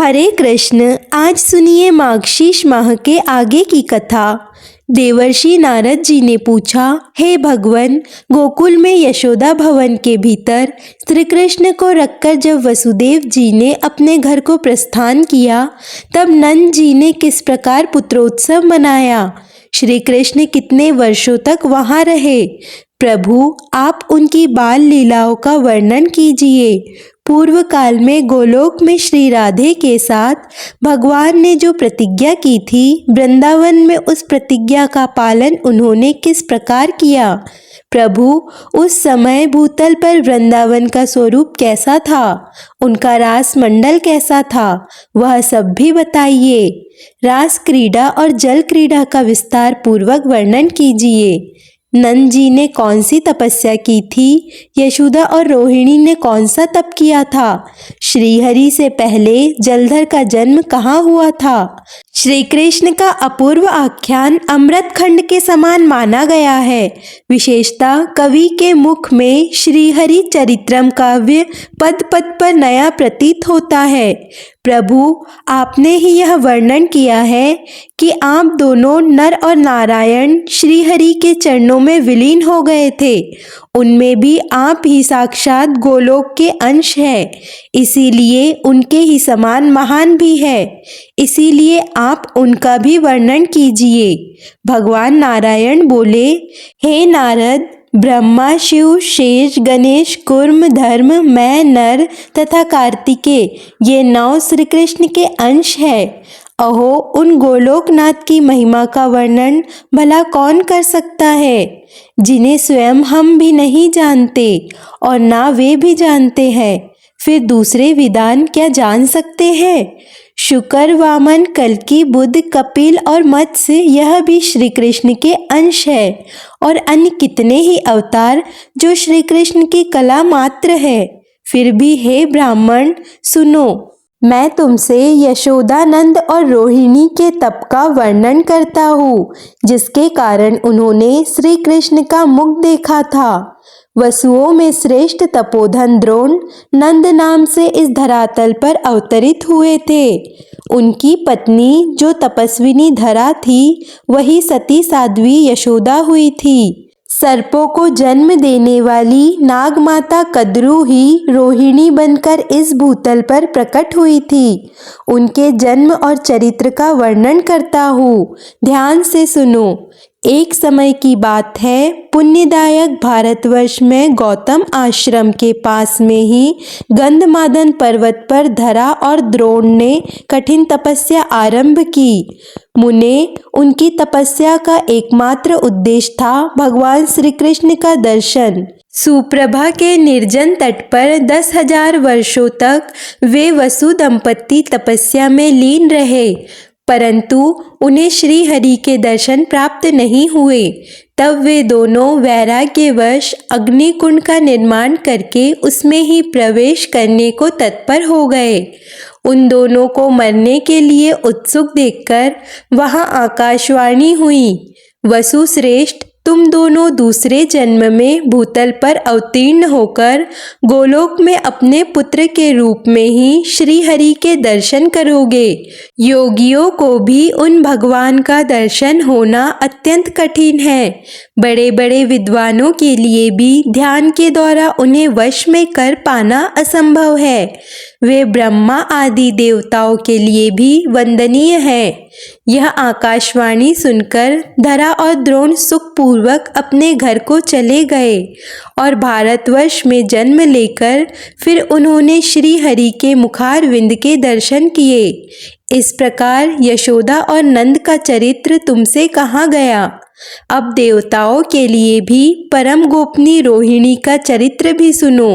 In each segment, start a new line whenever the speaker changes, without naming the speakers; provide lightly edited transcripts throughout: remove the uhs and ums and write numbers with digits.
हरे कृष्ण। आज सुनिए मार्गशीर्ष माह के आगे की कथा। देवर्षि नारद जी ने पूछा, हे भगवन, गोकुल में यशोदा भवन के भीतर श्री कृष्ण को रखकर जब वसुदेव जी ने अपने घर को प्रस्थान किया, तब नंद जी ने किस प्रकार पुत्रोत्सव मनाया? श्री कृष्ण कितने वर्षों तक वहां रहे? प्रभु, आप उनकी बाल लीलाओं का वर्णन कीजिए। पूर्व काल में गोलोक में श्री राधे के साथ भगवान ने जो प्रतिज्ञा की थी, वृंदावन में उस प्रतिज्ञा का पालन उन्होंने किस प्रकार किया? प्रभु, उस समय भूतल पर वृंदावन का स्वरूप कैसा था? उनका रास मंडल कैसा था? वह सब भी बताइए। रास क्रीड़ा और जल क्रीड़ा का विस्तार पूर्वक वर्णन कीजिए। नंद जी ने कौन सी तपस्या की थी? यशोदा और रोहिणी ने कौन सा तप किया था? श्रीहरि से पहले जलधर का जन्म कहाँ हुआ था? श्री कृष्ण का अपूर्व आख्यान अमृत खंड के समान माना गया है। विशेषतः कवि के मुख में श्रीहरि चरित्रम काव्य पद पद पर नया प्रतीत होता है। प्रभु, आपने ही यह वर्णन किया है कि आप दोनों नर और नारायण श्रीहरि के चरणों में विलीन हो गए थे। उनमें भी आप ही साक्षात गोलोक के अंश है, इसीलिए उनके ही समान महान भी है। इसीलिए आप उनका भी वर्णन कीजिए। भगवान नारायण बोले, हे नारद, ब्रह्मा, शिव, शेष, गणेश, कूर्म, धर्म, मैं, नर तथा कार्तिकेय, ये 9 श्री कृष्ण के अंश है। अहो, उन गोलोकनाथ की महिमा का वर्णन भला कौन कर सकता है, जिन्हें स्वयं हम भी नहीं जानते और ना वे भी जानते हैं। फिर दूसरे विद्वान क्या जान सकते हैं? शुकर, वामन, कल्कि, बुद्ध, कपिल और मत्स्य, यह भी श्री कृष्ण के अंश है। और अन्य कितने ही अवतार जो श्री कृष्ण की कला मात्र है। फिर भी हे ब्राह्मण, सुनो, मैं तुमसे यशोदानंद और रोहिणी के तप का वर्णन करता हूँ, जिसके कारण उन्होंने श्री कृष्ण का मुख देखा था। वसुओं में श्रेष्ठ तपोधन द्रोण नंद नाम से इस धरातल पर अवतरित हुए थे। उनकी पत्नी जो तपस्विनी धरा थी, वही सती साध्वी यशोदा हुई थी। सर्पों को जन्म देने वाली नाग माता कद्रू ही रोहिणी बनकर इस भूतल पर प्रकट हुई थी। उनके जन्म और चरित्र का वर्णन करता हूँ, ध्यान से सुनो। एक समय की बात है, पुण्यदायक भारतवर्ष में गौतम आश्रम के पास में ही गंधमादन पर्वत पर धरा और द्रोण ने कठिन तपस्या आरंभ की। मुने, उनकी तपस्या का एकमात्र उद्देश्य था भगवान श्री कृष्ण का दर्शन। सुप्रभा के निर्जन तट पर 10,000 वर्षों तक वे वसु दंपत्ति तपस्या में लीन रहे, परंतु उन्हें श्री हरि के दर्शन प्राप्त नहीं हुए। तब वे दोनों वैराग्यवश अग्निकुंड का निर्माण करके उसमें ही प्रवेश करने को तत्पर हो गए। उन दोनों को मरने के लिए उत्सुक देखकर वहां आकाशवाणी हुई, वसु श्रेष्ठ, तुम दोनों दूसरे जन्म में भूतल पर अवतीर्ण होकर गोलोक में अपने पुत्र के रूप में ही श्री हरि के दर्शन करोगे। योगियों को भी उन भगवान का दर्शन होना अत्यंत कठिन है। बड़े बड़े विद्वानों के लिए भी ध्यान के द्वारा उन्हें वश में कर पाना असंभव है। वे ब्रह्मा आदि देवताओं के लिए भी वंदनीय है। यह आकाशवाणी सुनकर धरा और द्रोण सुखपूर्वक अपने घर को चले गए और भारतवर्ष में जन्म लेकर फिर उन्होंने श्री हरि के मुखारविंद के दर्शन किए। इस प्रकार यशोदा और नंद का चरित्र तुमसे कहाँ गया? अब देवताओं के लिए भी परम गोपनीय रोहिणी का चरित्र भी सुनो।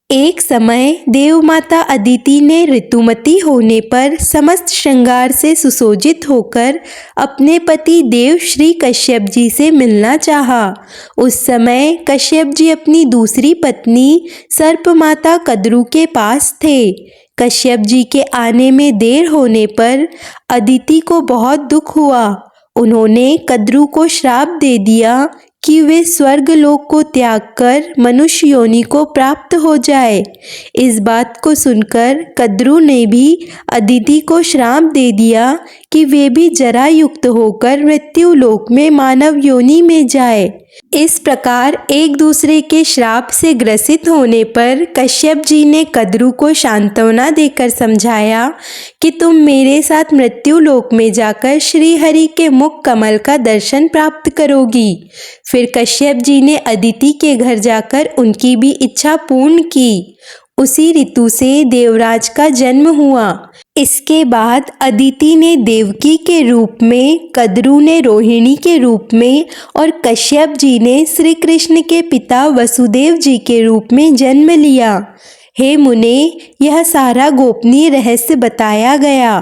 एक समय देवमाता अदिति ने ऋतुमती होने पर समस्त श्रृंगार से सुसज्जित होकर अपने पति देव श्री कश्यप जी से मिलना चाहा। उस समय कश्यप जी अपनी दूसरी पत्नी सर्पमाता कद्रू के पास थे। कश्यप जी के आने में देर होने पर अदिति को बहुत दुख हुआ। उन्होंने कद्रू को श्राप दे दिया कि वे स्वर्ग लोक को त्याग कर मनुष्य योनि को प्राप्त हो जाए। इस बात को सुनकर कद्रू ने भी अदिति को श्राप दे दिया कि वे भी जरा युक्त होकर मृत्यु लोक में मानव योनि में जाए। इस प्रकार एक दूसरे के श्राप से ग्रसित होने पर कश्यप जी ने कद्रू को सांत्वना देकर समझाया कि तुम मेरे साथ मृत्यु लोक में जाकर श्री हरि के मुख कमल का दर्शन प्राप्त करोगी। फिर कश्यप जी ने अदिति के घर जाकर उनकी भी इच्छा पूर्ण की। उसी ऋतु से देवराज का जन्म हुआ। इसके बाद अदिति ने देवकी के रूप में, कद्रू ने रोहिणी के रूप में और कश्यप जी ने श्री कृष्ण के पिता वसुदेव जी के रूप में जन्म लिया। हे मुने, यह सारा गोपनीय रहस्य बताया गया।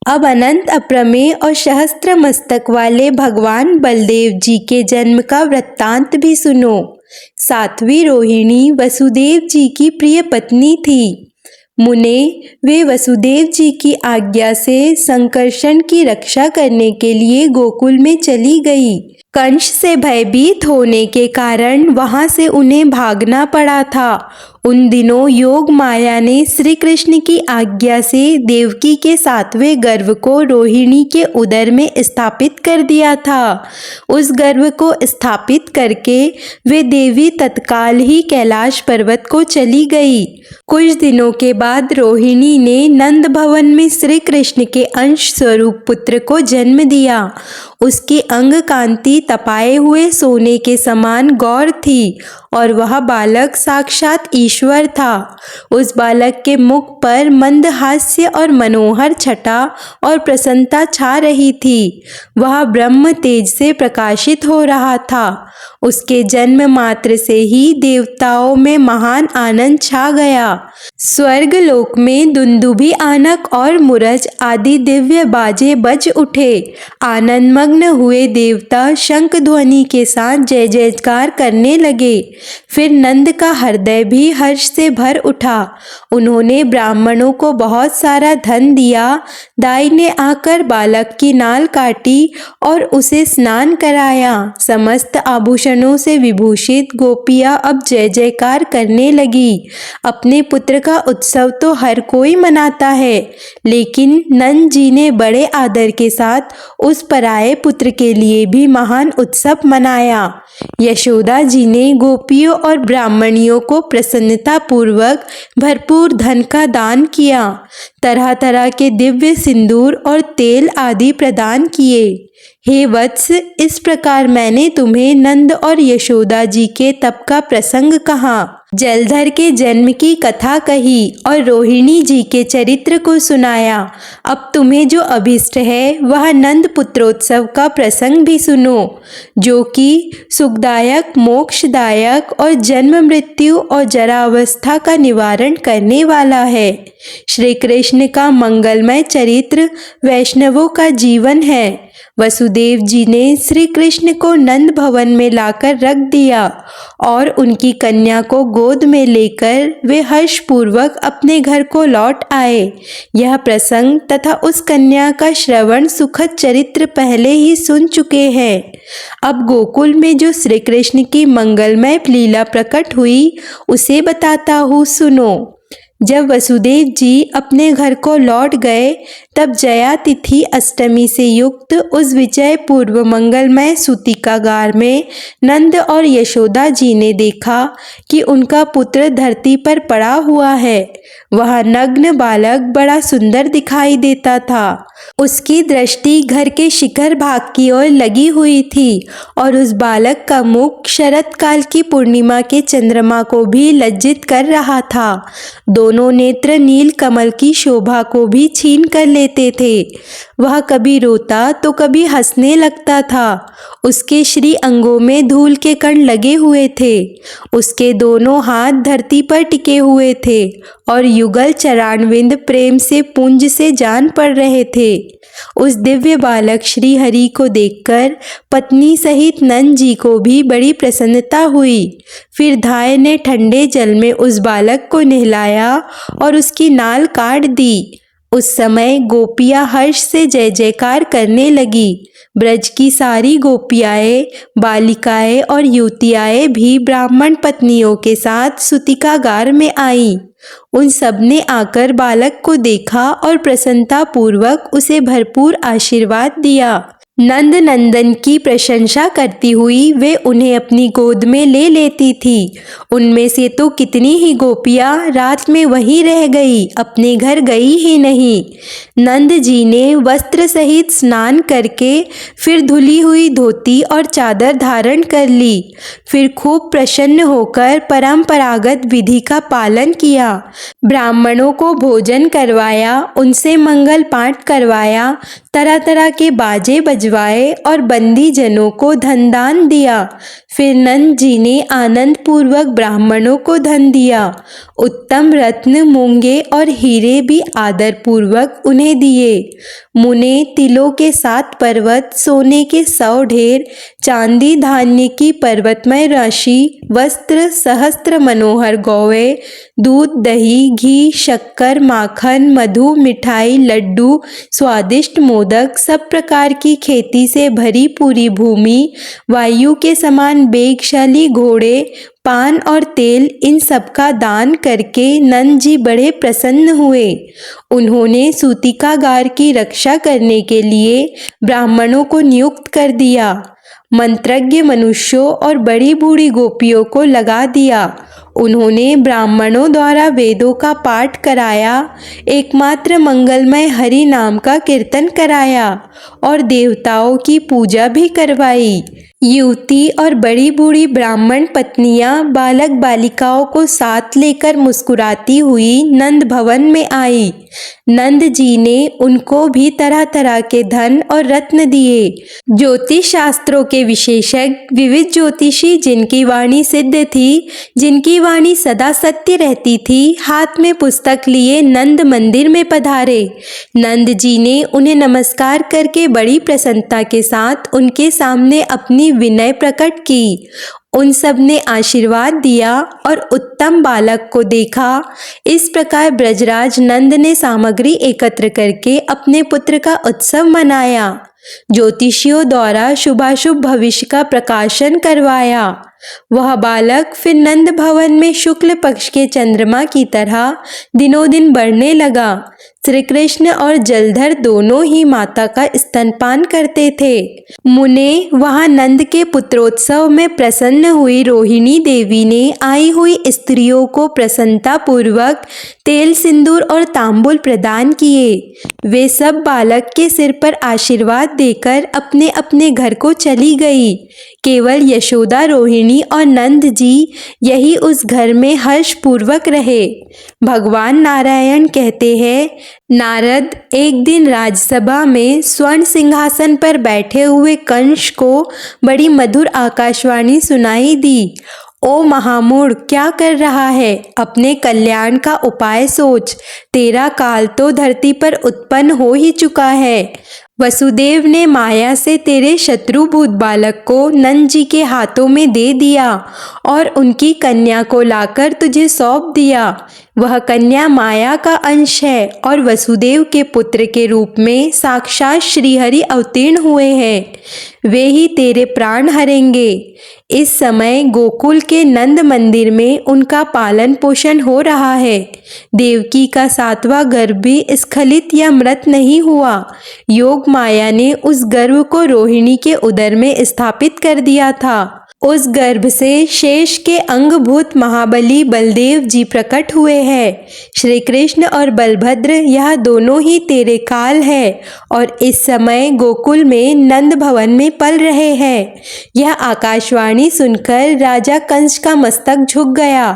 अब अनंत अप्रमेय और सहस्त्र मस्तक वाले भगवान बलदेव जी के जन्म का वृत्तांत भी सुनो। साध्वी रोहिणी वसुदेव जी की प्रिय पत्नी थी। मुने, वे वसुदेव जी की आज्ञा से संकर्षण की रक्षा करने के लिए गोकुल में चली गई। कंस से भयभीत होने के कारण वहां से उन्हें भागना पड़ा था। उन दिनों योग माया ने श्री कृष्ण की आज्ञा से देवकी के 7वें गर्भ को रोहिणी के उदर में स्थापित कर दिया था। उस गर्भ को स्थापित करके वे देवी तत्काल ही कैलाश पर्वत को चली गई। कुछ दिनों के बाद रोहिणी ने नंद भवन में श्री कृष्ण के अंश स्वरूप पुत्र को जन्म दिया। उसकी अंग कांति तपाए हुए सोने के समान गौर थी और वह बालक साक्षात ईश्वर था। उस बालक के मुख पर मंद हास्य और मनोहर छटा और प्रसन्नता छा रही थी। वह ब्रह्म तेज से प्रकाशित हो रहा था। उसके जन्म मात्र से ही देवताओं में महान आनंद छा गया। स्वर्ग लोक में दुंदुभि, आनक और मुरज आदि दिव्य बाजे बज उठे। आनंद मग्न हुए देवता शंख ध्वनि के साथ जय जयकार करने लगे। फिर नंद का हृदय भी हर्ष से भर उठा। उन्होंने ब्राह्मणों को बहुत सारा धन दिया। दाई ने आकर बालक की नाल काटी और उसे स्नान कराया। समस्त आभूषणों से विभूषित गोपियां अब जय जयकार करने लगी। अपने पुत्र का उत्सव तो हर कोई मनाता है, लेकिन नंद जी ने बड़े आदर के साथ उस पराये पुत्र के लिए भी महान उत्सव मनाया। यशोदा जी ने गोपियों और ब्राह्मणियों को प्रसन्नता पूर्वक भरपूर धन का दान किया। तरह तरह के दिव्य सिंदूर और तेल आदि प्रदान किए। हे वत्स, इस प्रकार मैंने तुम्हें नंद और यशोदा जी के तप का प्रसंग कहा, जलधर के जन्म की कथा कही और रोहिणी जी के चरित्र को सुनाया। अब तुम्हें जो अभिष्ट है वह नंद पुत्रोत्सव का प्रसंग भी सुनो, जो कि सुखदायक, मोक्षदायक और जन्म मृत्यु और जरावस्था का निवारण करने वाला है। श्री कृष्ण का मंगलमय चरित्र वैष्णवों का जीवन है। वसुदेव जी ने श्री कृष्ण को नंद भवन में लाकर रख दिया और उनकी कन्या को गोद में लेकर वे हर्षपूर्वक अपने घर को लौट आए। यह प्रसंग तथा उस कन्या का श्रवण सुखद चरित्र पहले ही सुन चुके हैं। अब गोकुल में जो श्री कृष्ण की मंगलमय लीला प्रकट हुई उसे बताता हूँ, सुनो। जब वसुदेव जी अपने घर को लौट गए तब जया तिथि अष्टमी से युक्त उस विजय पूर्व मंगलमय सूतिकागार में नंद और यशोदा जी ने देखा कि उनका पुत्र धरती पर पड़ा हुआ है। वह नग्न बालक बड़ा सुंदर दिखाई देता था। उसकी दृष्टि घर के शिखर भाग की ओर लगी हुई थी और उस बालक का मुख शरत काल की पूर्णिमा के चंद्रमा को भी लज्जित कर रहा था। दोनों नेत्र नील कमल की शोभा को भी छीन कर लेते थे। वह कभी रोता तो कभी हंसने लगता था। उसके श्री अंगों में धूल के कण लगे हुए थे। उसके दोनों हाथ धरती पर टिके हुए थे और युगल चरणारविंद प्रेम से पुंज से जान पड़ रहे थे। उस दिव्य बालक श्री हरि को देखकर पत्नी सहित नंद जी को भी बड़ी प्रसन्नता हुई। फिर धाय ने ठंडे जल में उस बालक को नहलाया और उसकी नाल काट दी। उस समय गोपियां हर्ष से जय जयकार करने लगी। ब्रज की सारी गोपियाएं, बालिकाएं और युवतियाएं भी ब्राह्मण पत्नियों के साथ सूतिकागार में आईं। उन सब ने आकर बालक को देखा और प्रसन्नता पूर्वक उसे भरपूर आशीर्वाद दिया। नंद नंदन की प्रशंसा करती हुई वे उन्हें अपनी गोद में ले लेती थी। उनमें से तो कितनी ही गोपियां रात में वहीं रह गई, अपने घर गई ही नहीं। नंद जी ने वस्त्र सहित स्नान करके फिर धुली हुई धोती और चादर धारण कर ली। फिर खूब प्रसन्न होकर परंपरागत विधि का पालन किया। ब्राह्मणों को भोजन करवाया, उनसे मंगल पाठ करवाया, तरह तरह के बाजे बजवाए और बंदी जनों को धन दान दिया। फिर नंद जी ने आनंद पूर्वक ब्राह्मणों को धन दिया। उत्तम रत्न, मूंगे और हीरे भी आदर पूर्वक उन्हें दिए। मुने तिलों के 7 पर्वत, सोने के 100 ढेर, चांदी धान्य की पर्वतमय राशि, वस्त्र, सहस्त्र मनोहर गौवे, दूध, दही, घी, शक्कर, माखन, मधु, मिठाई, लड्डू, स्वादिष्ट मोदक, सब प्रकार की खेती से भरी पूरी भूमि, वायु के समान वेगशाली घोड़े, पान और तेल, इन सब का दान करके नंद जी बड़े प्रसन्न हुए। उन्होंने सूतिकागार की रक्षा करने के लिए ब्राह्मणों को नियुक्त कर दिया। मंत्रज्ञ मनुष्यों और बड़ी बूढ़ी गोपियों को लगा दिया। उन्होंने ब्राह्मणों द्वारा वेदों का पाठ कराया, एकमात्र मंगलमय हरि नाम का कीर्तन कराया और देवताओं की पूजा भी करवाई। युवती और बड़ी बूढ़ी ब्राह्मण पत्नियां बालक बालिकाओं को साथ लेकर मुस्कुराती हुई नंद भवन में आई। नंद जी ने उनको भी तरह तरह के धन और रत्न दिए। ज्योतिष शास्त्रों के विशेषज्ञ, विविध ज्योतिषी जिनकी वाणी सिद्ध थी, जिनकी वाणी सदा सत्य रहती थी, हाथ में पुस्तक लिए नंद मंदिर में पधारे। नंद जी ने उन्हें नमस्कार करके बड़ी प्रसन्नता के साथ उनके सामने अपनी विनय प्रकट की। उन सब ने आशीर्वाद दिया और उत्तम बालक को देखा। इस प्रकार ब्रजराज नंद ने सामग्री एकत्र करके अपने पुत्र का उत्सव मनाया। ज्योतिषियों द्वारा शुभाशुभ भविष्य का प्रकाशन करवाया। वह बालक फिर नंद भवन में शुक्ल पक्ष के चंद्रमा की तरह दिनों दिन बढ़ने लगा। श्री कृष्ण और जलधर दोनों ही माता का स्तनपान करते थे। मुने वहां नंद के पुत्रोत्सव में प्रसन्न हुई रोहिणी देवी ने आई हुई स्त्रियों को प्रसन्नता पूर्वक तेल, सिंदूर और तांबुल प्रदान किए। वे सब बालक के सिर पर आशीर्वाद देकर अपने अपने घर को चली गई। केवल यशोदा, रोहिणी और नंद जी यही उस घर में हर्ष पूर्वक रहे। भगवान नारायण कहते हैं, नारद एक दिन राजसभा में स्वर्ण सिंहासन पर बैठे हुए कंस को बड़ी मधुर आकाशवाणी सुनाई दी। ओ महामूढ़, क्या कर रहा है? अपने कल्याण का उपाय सोच। तेरा काल तो धरती पर उत्पन्न हो ही चुका है। वसुदेव ने माया से तेरे शत्रुभूत बालक को नंद जी के हाथों में दे दिया और उनकी कन्या को लाकर तुझे सौंप दिया। वह कन्या माया का अंश है और वसुदेव के पुत्र के रूप में साक्षात श्रीहरि अवतीर्ण हुए हैं। वे ही तेरे प्राण हरेंगे। इस समय गोकुल के नंद मंदिर में उनका पालन पोषण हो रहा है। देवकी का 7वां गर्भ भी स्खलित या मृत नहीं हुआ। योग माया ने उस गर्भ को रोहिणी के उदर में स्थापित कर दिया था। उस गर्भ से शेष के अंगभूत महाबली बलदेव जी प्रकट हुए हैं। श्री कृष्ण और बलभद्र यह दोनों ही तेरे काल है और इस समय गोकुल में नंद भवन में पल रहे हैं। यह आकाशवाणी सुनकर राजा कंस का मस्तक झुक गया।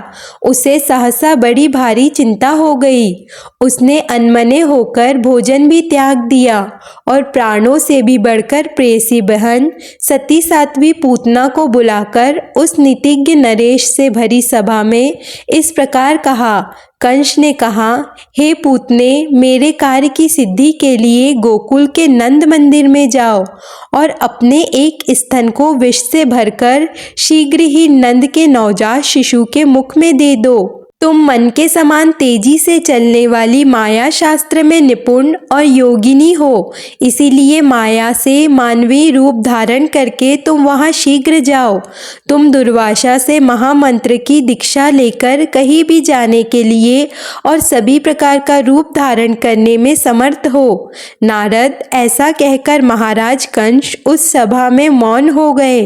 उसे सहसा बड़ी भारी चिंता हो गई। उसने अनमने होकर भोजन भी त्याग दिया और प्राणों से भी बढ़कर प्रेयसी बहन सती साध्वी पूतना को बुलाकर उस नीतिज्ञ नरेश से भरी सभा में इस प्रकार कहा। कंस ने कहा, हे पूतने, मेरे कार्य की सिद्धि के लिए गोकुल के नंद मंदिर में जाओ और अपने एक स्तन को विष से भरकर शीघ्र ही नंद के नवजात शिशु के मुख में दे दो। तुम मन के समान तेजी से चलने वाली माया शास्त्र में निपुण और योगिनी हो, इसीलिए माया से मानवीय रूप धारण करके तुम वहाँ शीघ्र जाओ। तुम दुर्वासा से महामंत्र की दीक्षा लेकर कहीं भी जाने के लिए और सभी प्रकार का रूप धारण करने में समर्थ हो। नारद ऐसा कहकर महाराज कंस उस सभा में मौन हो गए।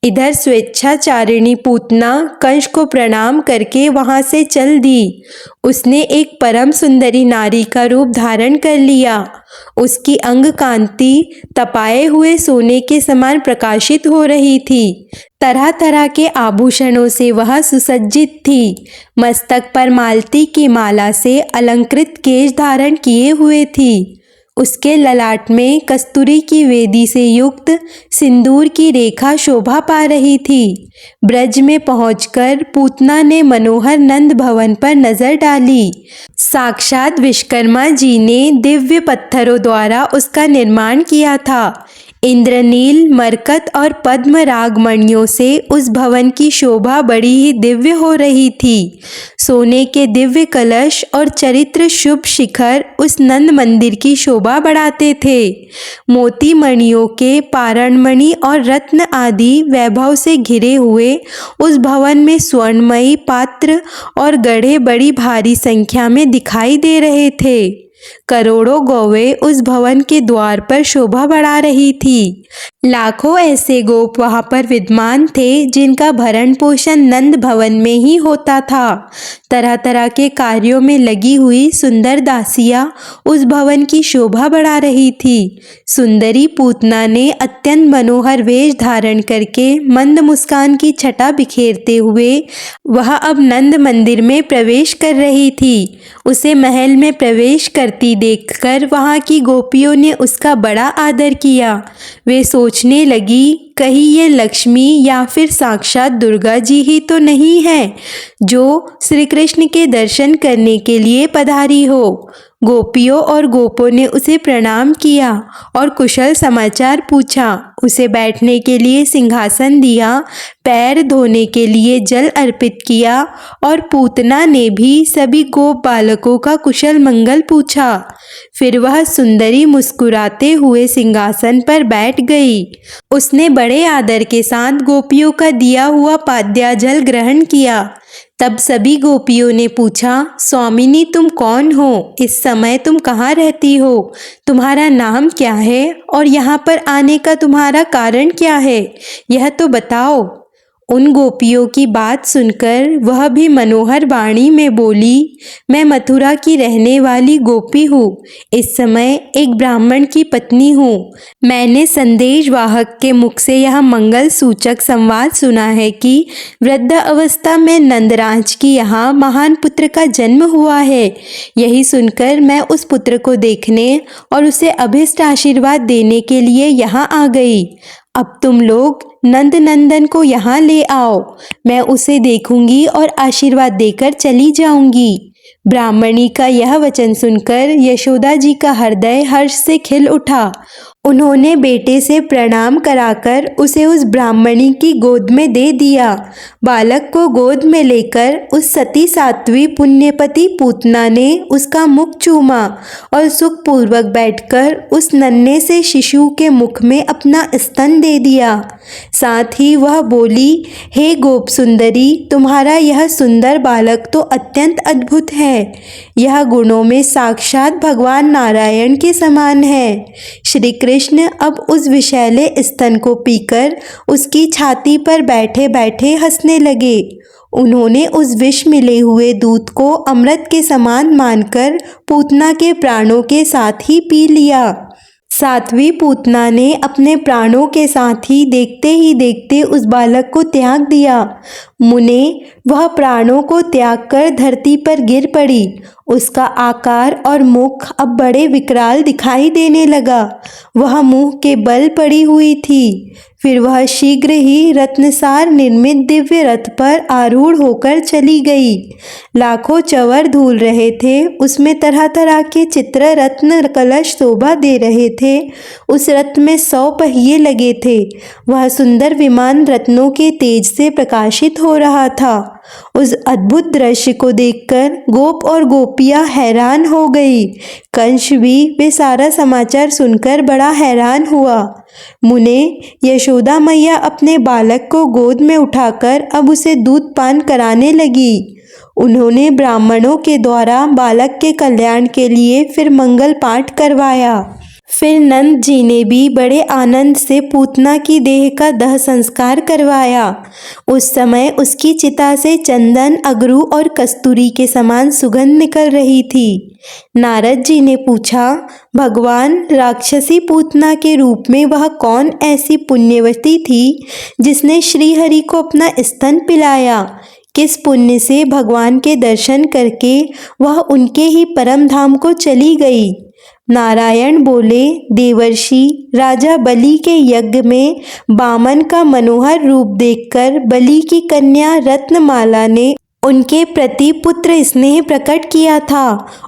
इधर स्वेच्छाचारिणी पूतना कंस को प्रणाम करके वहां से चल दी। उसने एक परम सुंदरी नारी का रूप धारण कर लिया। उसकी अंग कांति तपाए हुए सोने के समान प्रकाशित हो रही थी। तरह तरह के आभूषणों से वह सुसज्जित थी। मस्तक पर मालती की माला से अलंकृत केश धारण किए हुए थी। उसके ललाट में कस्तूरी की वेदी से युक्त सिंदूर की रेखा शोभा पा रही थी। ब्रज में पहुंचकर पूतना ने मनोहर नंद भवन पर नजर डाली। साक्षात विश्वकर्मा जी ने दिव्य पत्थरों द्वारा उसका निर्माण किया था। इंद्रनील, मरकत और पद्म राग मणियों से उस भवन की शोभा बड़ी ही दिव्य हो रही थी। सोने के दिव्य कलश और चरित्र शुभ शिखर उस नंद मंदिर की शोभा बढ़ाते थे। मोती मणियों के पारणमणि और रत्न आदि वैभव से घिरे हुए उस भवन में स्वर्णमयी पात्र और गढ़े बड़ी भारी संख्या में दिखाई दे रहे थे। करोड़ों गौवें उस भवन के द्वार पर शोभा बढ़ा रही थी। लाखों ऐसे गोप वहां पर विद्यमान थे जिनका भरण पोषण नंद भवन में ही होता था। तरह तरह के कार्यों में लगी हुई सुंदर दासियां उस भवन की शोभा बढ़ा रही थी। सुंदरी पूतना ने अत्यंत मनोहर वेश धारण करके मंद मुस्कान की छटा बिखेरते हुए वह अब नंद मंदिर में प्रवेश कर रही थी। उसे महल में प्रवेश करती देखकर वहां की गोपियों ने उसका बड़ा आदर किया। वे सोचने लगी, कहीं ये लक्ष्मी या फिर साक्षात दुर्गा जी ही तो नहीं है जो श्री कृष्ण के दर्शन करने के लिए पधारी हो। गोपियों और गोपों ने उसे प्रणाम किया और कुशल समाचार पूछा। उसे बैठने के लिए सिंहासन दिया, पैर धोने के लिए जल अर्पित किया और पूतना ने भी सभी गोप बालकों का कुशल मंगल पूछा। फिर वह सुंदरी मुस्कुराते हुए सिंहासन पर बैठ गई। उसने बड़े आदर के साथ गोपियों का दिया हुआ पाद्याजल ग्रहण किया। तब सभी गोपियों ने पूछा, स्वामिनी तुम कौन हो? इस समय तुम कहाँ रहती हो? तुम्हारा नाम क्या है और यहाँ पर आने का तुम्हारा कारण क्या है? यह तो बताओ। उन गोपियों की बात सुनकर वह भी मनोहर वाणी में बोली, मैं मथुरा की रहने वाली गोपी हूँ। इस समय एक ब्राह्मण की पत्नी हूँ। मैंने संदेश वाहक के मुख से यह मंगल सूचक संवाद सुना है कि वृद्ध अवस्था में नंदराज की यहाँ महान पुत्र का जन्म हुआ है। यही सुनकर मैं उस पुत्र को देखने और उसे अभिष्ट आशीर्वाद देने के लिए यहाँ आ गई। अब तुम लोग नंद नंदन को यहाँ ले आओ। मैं उसे देखूंगी और आशीर्वाद देकर चली जाऊंगी। ब्राह्मणी का यह वचन सुनकर यशोदा जी का हृदय हर्ष से खिल उठा। उन्होंने बेटे से प्रणाम कराकर उसे उस ब्राह्मणी की गोद में दे दिया। बालक को गोद में लेकर उस सती साध्वी पुण्यपति पूतना ने उसका मुख चूमा और सुखपूर्वक बैठकर उस नन्हे से शिशु के मुख में अपना स्तन दे दिया। साथ ही वह बोली, हे गोप सुंदरी, तुम्हारा यह सुंदर बालक तो अत्यंत अद्भुत है। यह गुणों में साक्षात भगवान नारायण के समान है। श्री कृष्ण अब उस विषैले स्तन को पीकर उसकी छाती पर बैठे बैठे हंसने लगे। उन्होंने उस विष मिले हुए दूध को अमृत के समान मानकर पूतना के प्राणों के साथ ही पी लिया। साध्वी पूतना ने अपने प्राणों के साथ ही देखते उस बालक को त्याग दिया। मुने वह प्राणों को त्याग कर धरती पर गिर पड़ी। उसका आकार और मुख अब बड़े विकराल दिखाई देने लगा। वह मुंह के बल पड़ी हुई थी। फिर वह शीघ्र ही रत्नसार निर्मित दिव्य रथ पर आरूढ़ होकर चली गई। लाखों चंवर धूल रहे थे। उसमें तरह तरह के चित्र रत्न कलश शोभा दे रहे थे। उस रथ में 100 पहिए लगे थे। वह सुंदर विमान रत्नों के तेज से प्रकाशित हो रहा था। उस अद्भुत दृश्य को देखकर गोप और गोपियां हैरान हो गई। कंस भी वे सारा समाचार सुनकर बड़ा हैरान हुआ। मुने, यशोदा मैया अपने बालक को गोद में उठाकर अब उसे दूध पान कराने लगी। उन्होंने ब्राह्मणों के द्वारा बालक के कल्याण के लिए फिर मंगल पाठ करवाया। फिर नंद जी ने भी बड़े आनंद से पूतना की देह का दाह संस्कार करवाया। उस समय उसकी चिता से चंदन, अगरू और कस्तूरी के समान सुगंध निकल रही थी। नारद जी ने पूछा, भगवान, राक्षसी पूतना के रूप में वह कौन ऐसी पुण्यवती थी जिसने श्रीहरि को अपना स्तन पिलाया? किस पुण्य से भगवान के दर्शन करके वह उनके ही परम धाम को चली गई? नारायण बोले, देवर्षि, राजा बलि के यज्ञ में बामन का मनोहर रूप देखकर बलि की कन्या रत्नमाला ने उनके प्रति पुत्र स्नेह प्रकट किया था।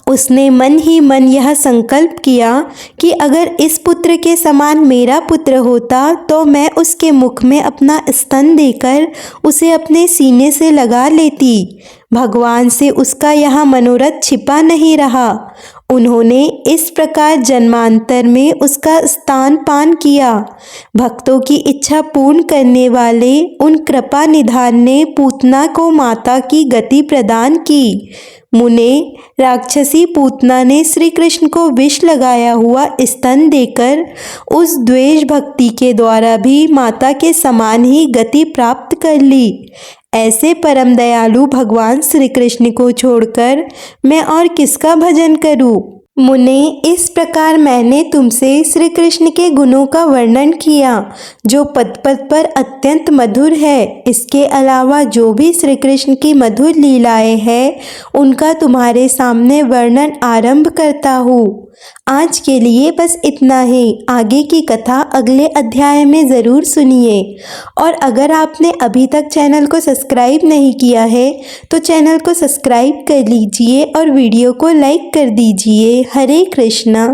उसने मन ही मन यह संकल्प किया कि अगर इस पुत्र के समान मेरा पुत्र होता तो मैं उसके मुख में अपना स्तन देकर उसे अपने सीने से लगा लेती। भगवान से उसका यह मनोरथ छिपा नहीं रहा। उन्होंने इस प्रकार जन्मांतर में उसका स्तन पान किया। भक्तों की इच्छा पूर्ण करने वाले उन कृपा निधान ने पूतना को माता की गति प्रदान की। मुने, राक्षसी पूतना ने श्री कृष्ण को विष लगाया हुआ स्तन देकर उस द्वेष भक्ति के द्वारा भी माता के समान ही गति प्राप्त कर ली। ऐसे परम दयालु भगवान श्री कृष्ण को छोड़कर मैं और किसका भजन करूं? मुने, इस प्रकार मैंने तुमसे श्री कृष्ण के गुणों का वर्णन किया जो पद पद पर अत्यंत मधुर है। इसके अलावा जो भी श्री कृष्ण की मधुर लीलाएं हैं उनका तुम्हारे सामने वर्णन आरंभ करता हूँ। आज के लिए बस इतना ही। आगे की कथा अगले अध्याय में ज़रूर सुनिए। और अगर आपने अभी तक चैनल को सब्सक्राइब नहीं किया है तो चैनल को सब्सक्राइब कर लीजिए और वीडियो को लाइक कर दीजिए। हरे कृष्णा।